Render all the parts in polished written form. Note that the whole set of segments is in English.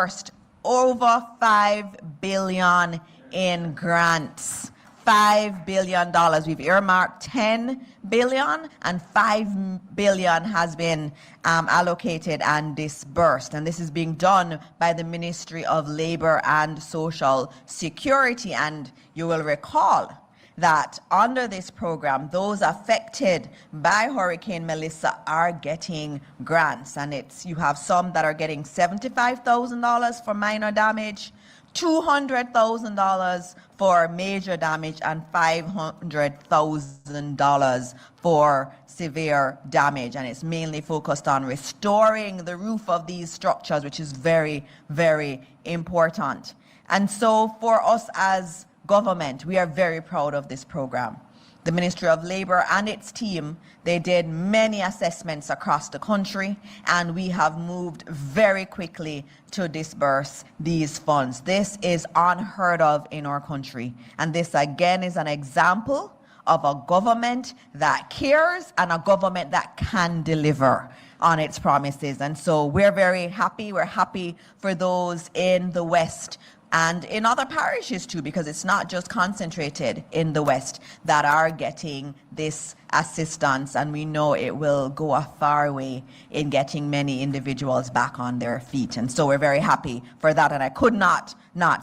disbursed over $5 billion in grants. $5 billion. We've earmarked $10 billion, and $5 billion has been allocated and disbursed. And this is being done by the Ministry of Labor and Social Security. And you will recall that under this program, those affected by Hurricane Melissa are getting grants. And you have some that are getting $75,000 for minor damage, $200,000 for major damage, and $500,000 for severe damage. And it's mainly focused on restoring the roof of these structures, which is very, very important. And so for us as government, we are very proud of this program. The Ministry of Labor and its team, they did many assessments across the country, and we have moved very quickly to disburse these funds. This is unheard of in our country. And this again is an example of a government that cares and a government that can deliver on its promises. And so we're very happy. We're happy for those in the West and in other parishes too, because it's not just concentrated in the West that are getting this assistance, and we know it will go a far way in getting many individuals back on their feet. And so we're very happy for that, and I could not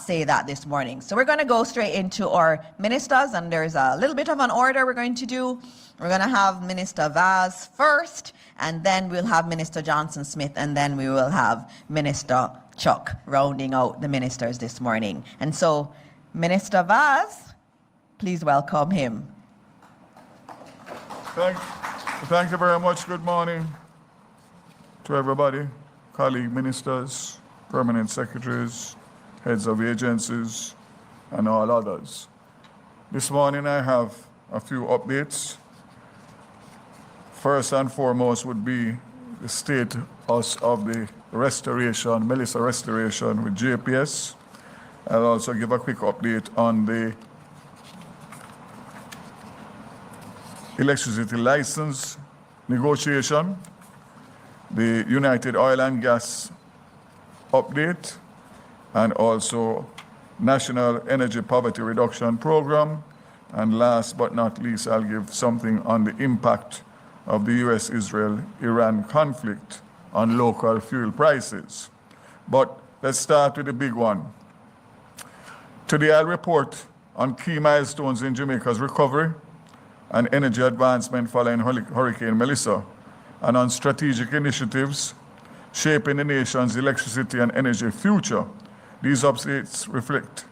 say that this morning. So we're going to go straight into our ministers, and there's a little bit of an order we're going to do. We're going to have Minister Vaz first, and then we'll have Minister Johnson Smith, and then we will have Minister Chuck rounding out the ministers this morning. And so, Minister Vaz, please welcome him. Thank you very much. Good morning to everybody, colleague ministers, permanent secretaries, heads of agencies, and all others. This morning I have a few updates. First and foremost would be the status of the restoration, Melissa restoration with JPS. I'll also give a quick update on the electricity license negotiation, the United Oil and Gas update, and also National Energy Poverty Reduction Program. And last but not least, I'll give something on the impact of the US-Israel-Iran conflict on local fuel prices. But let's start with the big one. Today I'll report on key milestones in Jamaica's recovery and energy advancement following Hurricane Melissa, and on strategic initiatives shaping the nation's electricity and energy future. These updates reflect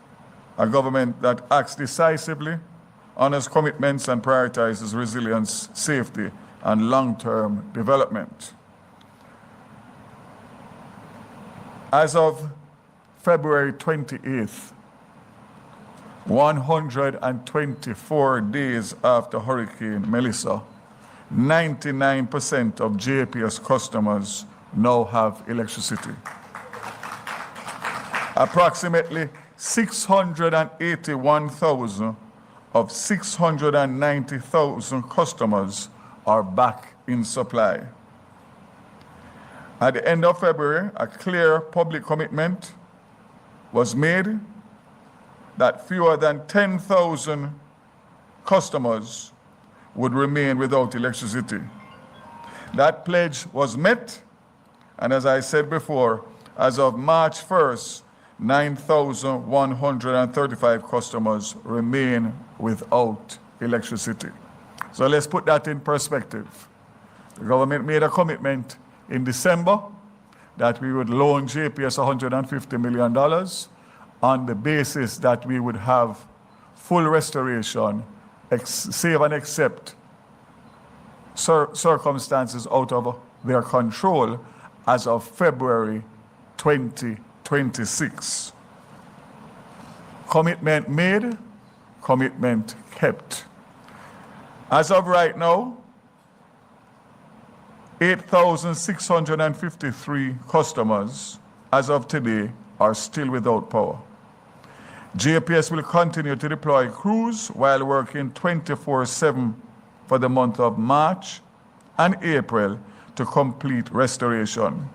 a government that acts decisively, honors commitments, and prioritizes resilience, safety, and long-term development. As of February 28th, 124 days after Hurricane Melissa, 99% of JPS customers now have electricity. Approximately 681,000 of 690,000 customers are back in supply. At the end of February, a clear public commitment was made that fewer than 10,000 customers would remain without electricity. That pledge was met, and as I said before, as of March 1st, 9,135 customers remain without electricity. So let's put that in perspective. The government made a commitment in December that we would loan JPS $150 million on the basis that we would have full restoration, save and accept circumstances out of their control as of February 2026. Commitment made, commitment kept. As of right now, 8,653 customers, as of today, are still without power. JPS will continue to deploy crews while working 24/7 for the month of March and April to complete restoration.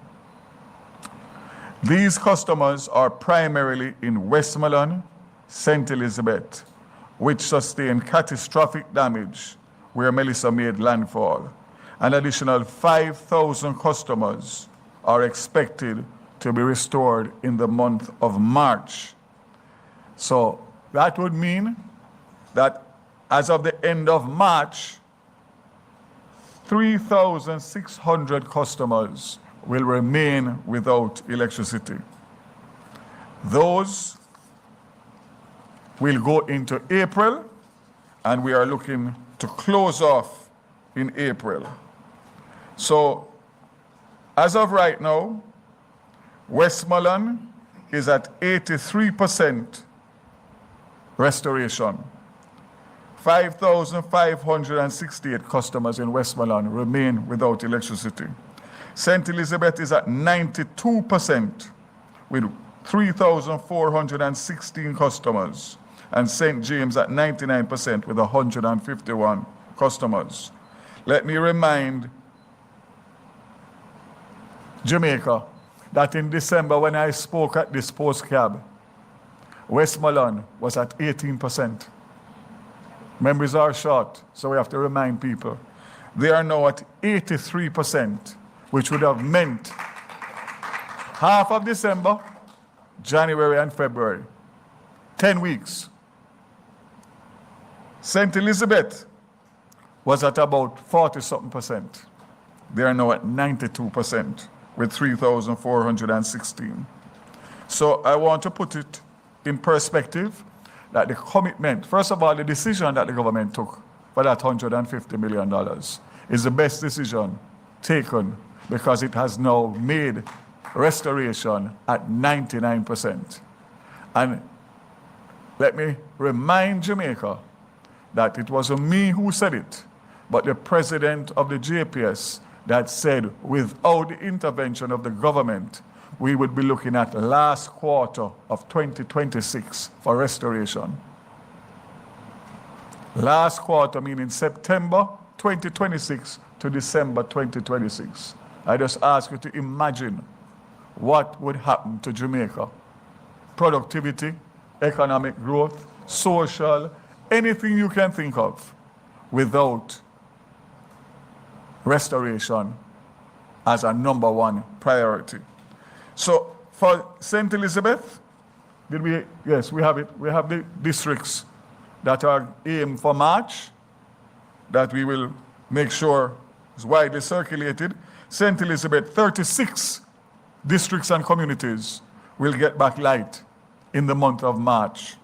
These customers are primarily in Westmoreland, St. Elizabeth, which sustained catastrophic damage where Melissa made landfall. An additional 5,000 customers are expected to be restored in the month of March. So that would mean that as of the end of March, 3,600 customers will remain without electricity. Those will go into April, and we are looking to close off in April. So, as of right now, Westmoreland is at 83% restoration. 5,568 customers in Westmoreland remain without electricity. St. Elizabeth is at 92% with 3,416 customers, and St. James at 99% with 151 customers. Let me remind Jamaica that in December when I spoke at this post cab, Westmoreland was at 18%. Memories are short, so we have to remind people. They are now at 83%, which would have meant half of December, January and February, 10 weeks. St. Elizabeth was at about 40-something%. They are now at 92% with 3,416. So I want to put it in perspective that the commitment, first of all, the decision that the government took for that $150 million is the best decision taken because it has now made restoration at 99%. And let me remind Jamaica that it wasn't me who said it, but the president of the JPS that said without the intervention of the government, we would be looking at the last quarter of 2026 for restoration. Last quarter meaning September 2026 to December 2026. I just ask you to imagine what would happen to Jamaica. Productivity, economic growth, social, anything you can think of without restoration as a number one priority. So for St. Elizabeth, yes, we have it. We have the districts that are aimed for March that we will make sure is widely circulated. St. Elizabeth, 36 districts and communities will get back light in the month of March.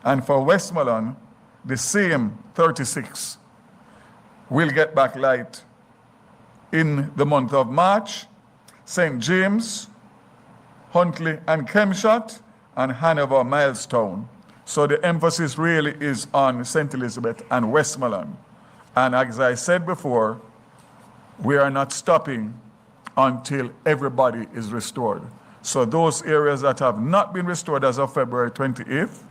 And for Westmoreland, the same 36 will get back light in the month of March. St. James, Huntley and Kemshot, and Hanover Milestone. So the emphasis really is on St. Elizabeth and Westmoreland. And as I said before, we are not stopping until everybody is restored. So those areas that have not been restored as of February 28th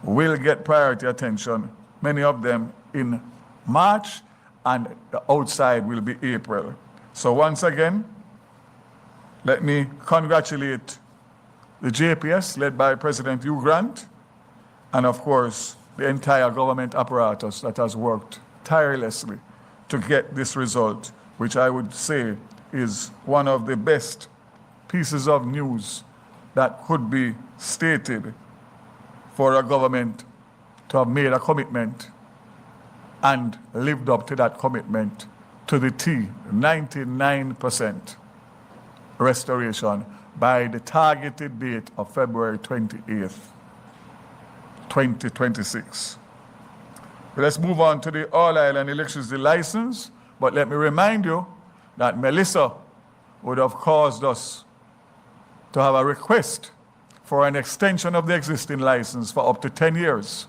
will get priority attention, many of them in March, and the outside will be April. So once again, let me congratulate the JPS led by President Hugh Grant, and of course, the entire government apparatus that has worked tirelessly to get this result, which I would say is one of the best pieces of news that could be stated for a government to have made a commitment and lived up to that commitment to the T, 99% restoration by the targeted date of February 28th, 2026. Let's move on to the All Island electricity license, but let me remind you that Melissa would have caused us to have a request for an extension of the existing license for up to 10 years.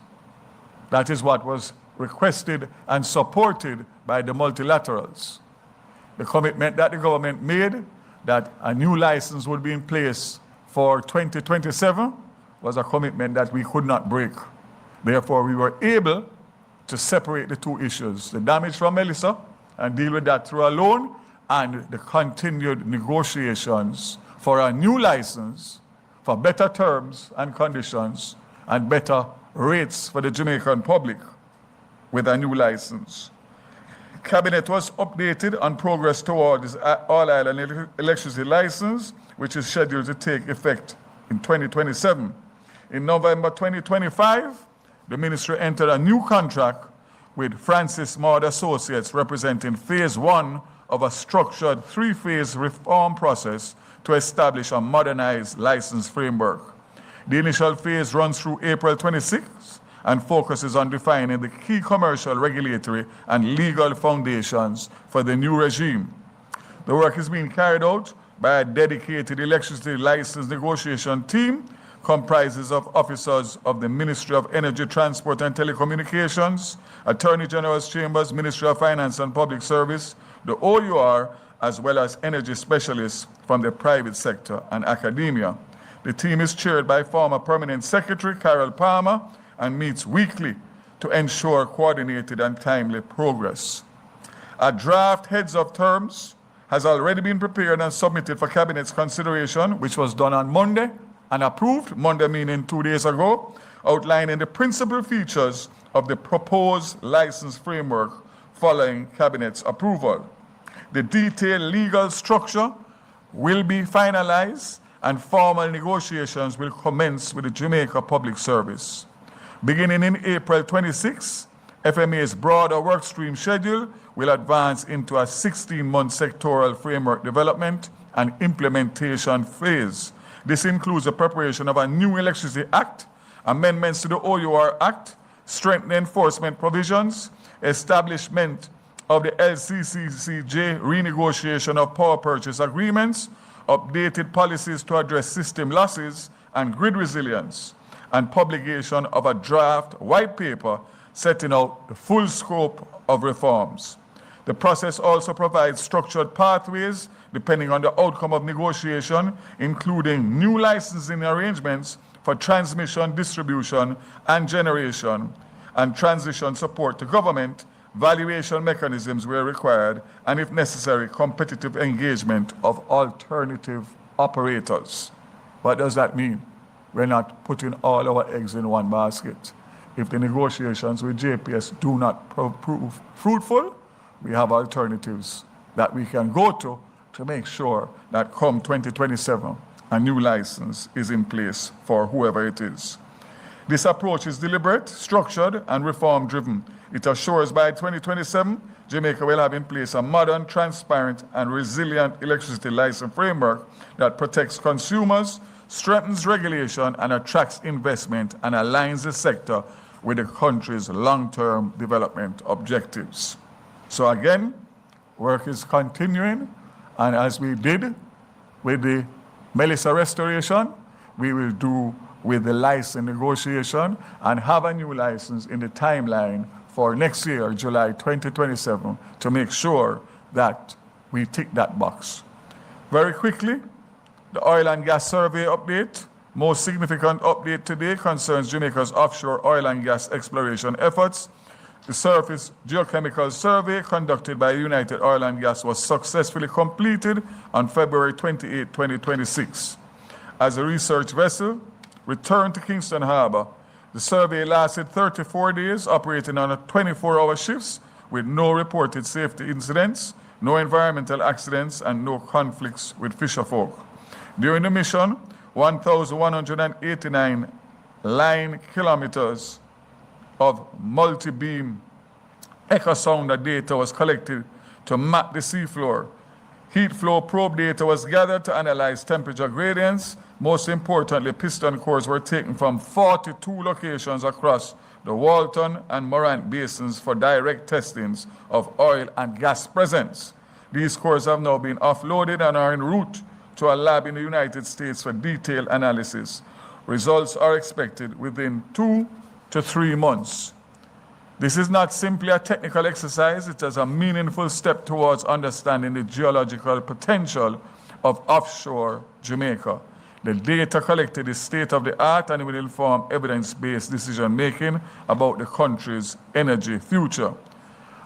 That is what was requested and supported by the multilaterals. The commitment that the government made that a new license would be in place for 2027 was a commitment that we could not break. Therefore, we were able to separate the two issues, the damage from Melissa, and deal with that through a loan, and the continued negotiations for a new license for better terms and conditions and better rates for the Jamaican public with a new license. Cabinet was updated on progress towards all-island electricity license, which is scheduled to take effect in 2027. In November 2025, the ministry entered a new contract with Francis Maud Associates, representing phase 1 of a structured 3-phase reform process to establish a modernized license framework. The initial phase runs through April 26 and focuses on defining the key commercial, regulatory, and legal foundations for the new regime. The work is being carried out by a dedicated electricity license negotiation team comprises of officers of the Ministry of Energy, Transport and Telecommunications, Attorney General's Chambers, Ministry of Finance and Public Service, the OUR, as well as energy specialists from the private sector and academia. The team is chaired by former Permanent Secretary Carol Palmer and meets weekly to ensure coordinated and timely progress. A draft heads of terms has already been prepared and submitted for Cabinet's consideration, which was done on Monday and approved, Monday meaning 2 days ago, outlining the principal features of the proposed license framework following Cabinet's approval. The detailed legal structure will be finalized and formal negotiations will commence with the Jamaica Public Service. Beginning in April 26, FMA's broader workstream schedule will advance into a 16-month sectoral framework development and implementation phase. This includes the preparation of a new Electricity Act, amendments to the OUR Act, strengthening enforcement provisions, establishment of the LCCCJ renegotiation of power purchase agreements, updated policies to address system losses and grid resilience, and publication of a draft white paper setting out the full scope of reforms. The process also provides structured pathways depending on the outcome of negotiation, including new licensing arrangements for transmission, distribution, and generation, and transition support to government, valuation mechanisms where required, and if necessary, competitive engagement of alternative operators. What does that mean? We're not putting all our eggs in one basket. If the negotiations with JPS do not prove fruitful, we have alternatives that we can go to make sure that come 2027, a new license is in place for whoever it is. This approach is deliberate, structured, and reform-driven. It assures by 2027, Jamaica will have in place a modern, transparent, and resilient electricity license framework that protects consumers, strengthens regulation, and attracts investment and aligns the sector with the country's long-term development objectives. So again, work is continuing, and as we did with the Melissa restoration, we will do with the license negotiation and have a new license in the timeline for next year, July 2027, to make sure that we tick that box. Very quickly, the oil and gas survey update. Most significant update today concerns Jamaica's offshore oil and gas exploration efforts. The surface geochemical survey conducted by United Oil and Gas was successfully completed on February 28, 2026. As a research vessel returned to Kingston Harbor, the survey lasted 34 days, operating on a 24-hour shifts with no reported safety incidents, no environmental accidents, and no conflicts with fisherfolk. During the mission, 1,189 line kilometers of multi-beam echo sounder data was collected to map the seafloor. Heat flow probe data was gathered to analyze temperature gradients. Most importantly, piston cores were taken from 42 locations across the Walton and Morant basins for direct testings of oil and gas presence. These cores have now been offloaded and are en route to a lab in the United States for detailed analysis. Results are expected within 2 to 3 months. This is not simply a technical exercise, it is a meaningful step towards understanding the geological potential of offshore Jamaica. The data collected is state-of-the-art and will inform evidence-based decision-making about the country's energy future.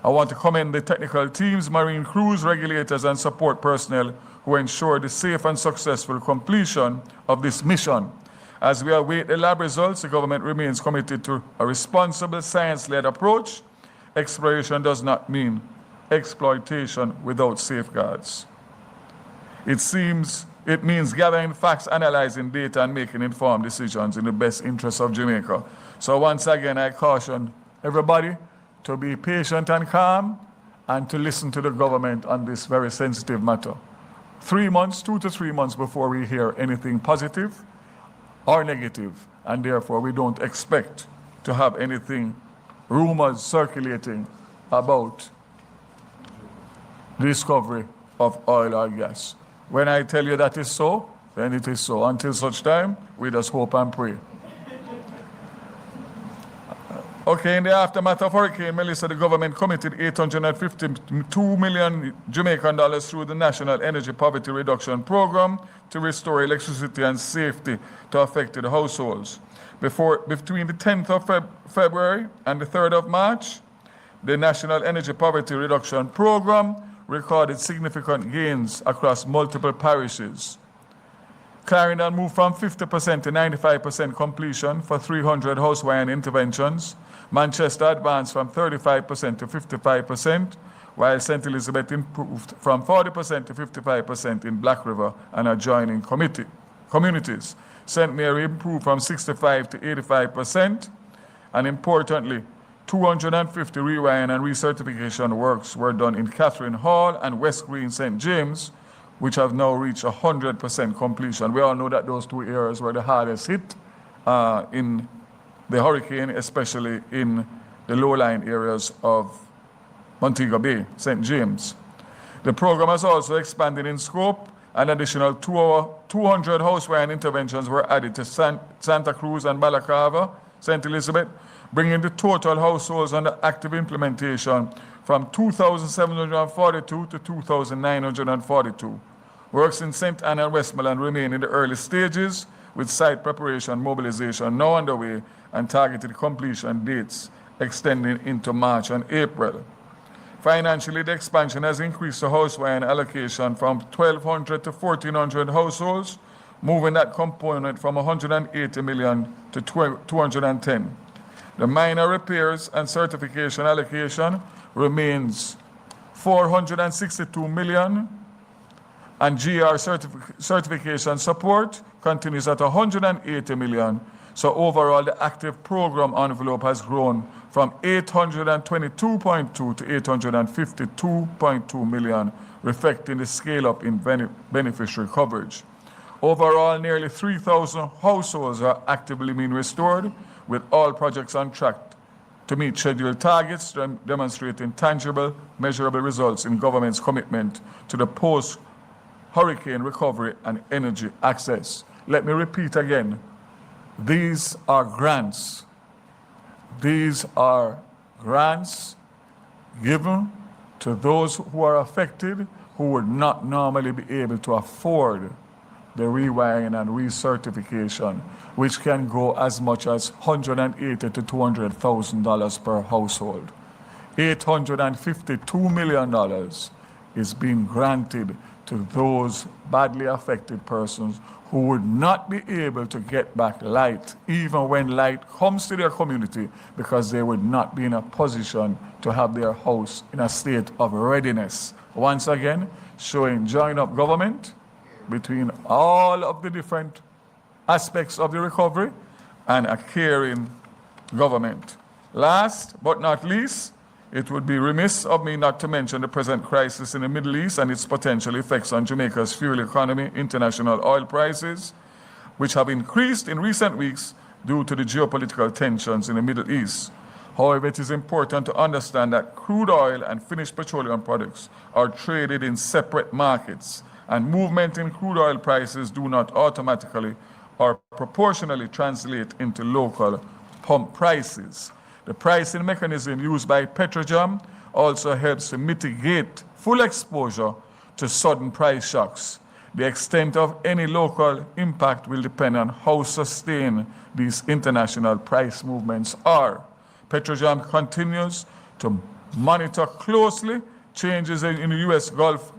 I want to commend the technical teams, marine crews, regulators, and support personnel who ensured the safe and successful completion of this mission. As we await the lab results, the government remains committed to a responsible science-led approach. Exploration does not mean exploitation without safeguards. It means gathering facts, analyzing data, and making informed decisions in the best interests of Jamaica. So once again, I caution everybody to be patient and calm and to listen to the government on this very sensitive matter. 3 months, 2 to 3 months before we hear anything positive or negative, and therefore we don't expect to have anything, rumors circulating about the discovery of oil or gas. When I tell you that is so, then it is so. Until such time, we just hope and pray. Okay, in the aftermath of Hurricane Melissa, the government committed $852 million Jamaican dollars through the National Energy Poverty Reduction Program to restore electricity and safety to affected households. Between the 10th of February and the 3rd of March, the National Energy Poverty Reduction Program recorded significant gains across multiple parishes. Clarendon moved from 50% to 95% completion for 300 house wiring interventions. Manchester advanced from 35% to 55%, while St. Elizabeth improved from 40% to 55% in Black River and adjoining communities. St. Mary improved from 65% to 85%, and importantly, 250 rewiring and recertification works were done in Catherine Hall and West Green St. James, which have now reached 100% completion. We all know that those two areas were the hardest hit in the hurricane, especially in the low-lying areas of Montego Bay, St. James. The program has also expanded in scope. An additional 200 house wiring interventions were added to Santa Cruz and Balaclava, St. Elizabeth, bringing the total households under active implementation from 2,742 to 2,942. Works in St. Anne and Westmoreland remain in the early stages, with site preparation mobilization now underway and targeted completion dates extending into March and April. Financially, the expansion has increased the house wiring allocation from 1,200 to 1,400 households, moving that component from 180 million to 210. The minor repairs and certification allocation remains 462 million, and GR certification support continues at 180 million. So overall, the active program envelope has grown from 822.2 to 852.2 million, reflecting the scale up in beneficiary coverage. Overall, nearly 3,000 households are actively being restored, with all projects on track to meet scheduled targets, demonstrating tangible, measurable results in government's commitment to the post-hurricane recovery and energy access. Let me repeat again, these are grants. These are grants given to those who are affected who would not normally be able to afford the rewiring and recertification, which can go as much as $180,000 to $200,000 per household. $852 million is being granted to those badly affected persons who would not be able to get back light, even when light comes to their community, because they would not be in a position to have their house in a state of readiness. Once again, showing joined up government between all of the different aspects of the recovery and a caring government. Last but not least, it would be remiss of me not to mention the present crisis in the Middle East and its potential effects on Jamaica's fuel economy, international oil prices, which have increased in recent weeks due to the geopolitical tensions in the Middle East. However, it is important to understand that crude oil and finished petroleum products are traded in separate markets, and movement in crude oil prices do not automatically or proportionally translate into local pump prices. The pricing mechanism used by Petrojam also helps to mitigate full exposure to sudden price shocks. The extent of any local impact will depend on how sustained these international price movements are. Petrojam continues to monitor closely changes in the U.S. Gulf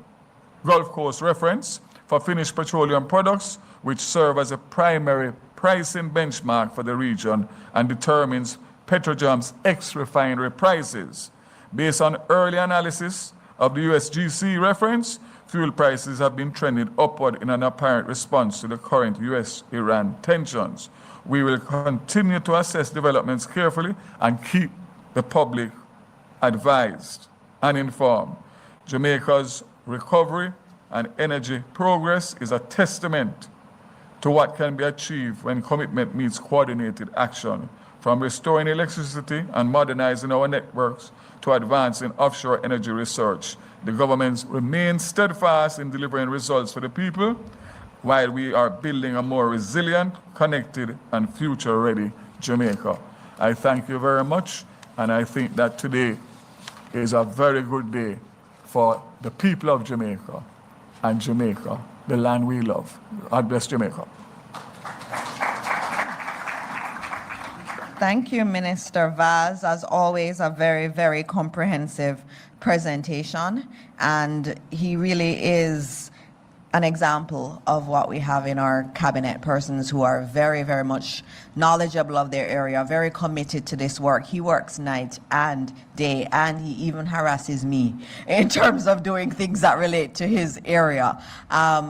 Gulf Coast reference for finished petroleum products, which serve as a primary pricing benchmark for the region and determines Petrojam's ex-refinery prices. Based on early analysis of the USGC reference, fuel prices have been trending upward in an apparent response to the current US-Iran tensions. We will continue to assess developments carefully and keep the public advised and informed. Jamaica's recovery and energy progress is a testament to what can be achieved when commitment meets coordinated action, from restoring electricity and modernizing our networks to advancing offshore energy research. The government remains steadfast in delivering results for the people while we are building a more resilient, connected, and future-ready Jamaica. I thank you very much, and I think that today is a very good day for the people of Jamaica and Jamaica, the land we love. God bless Jamaica. Thank you, Minister Vaz. As always, a very, very comprehensive presentation. And he really is an example of what we have in our cabinet, persons who are very, very much knowledgeable of their area, very committed to this work. He works night and day, and he even harasses me in terms of doing things that relate to his area.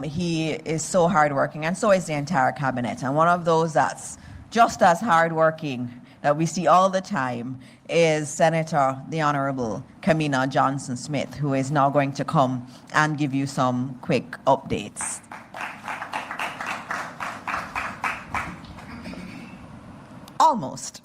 He is so hardworking, and so is the entire cabinet. And one of those that's just as hardworking that we see all the time is Senator, the Honorable Kamina Johnson-Smith, who is now going to come and give you some quick updates. Almost.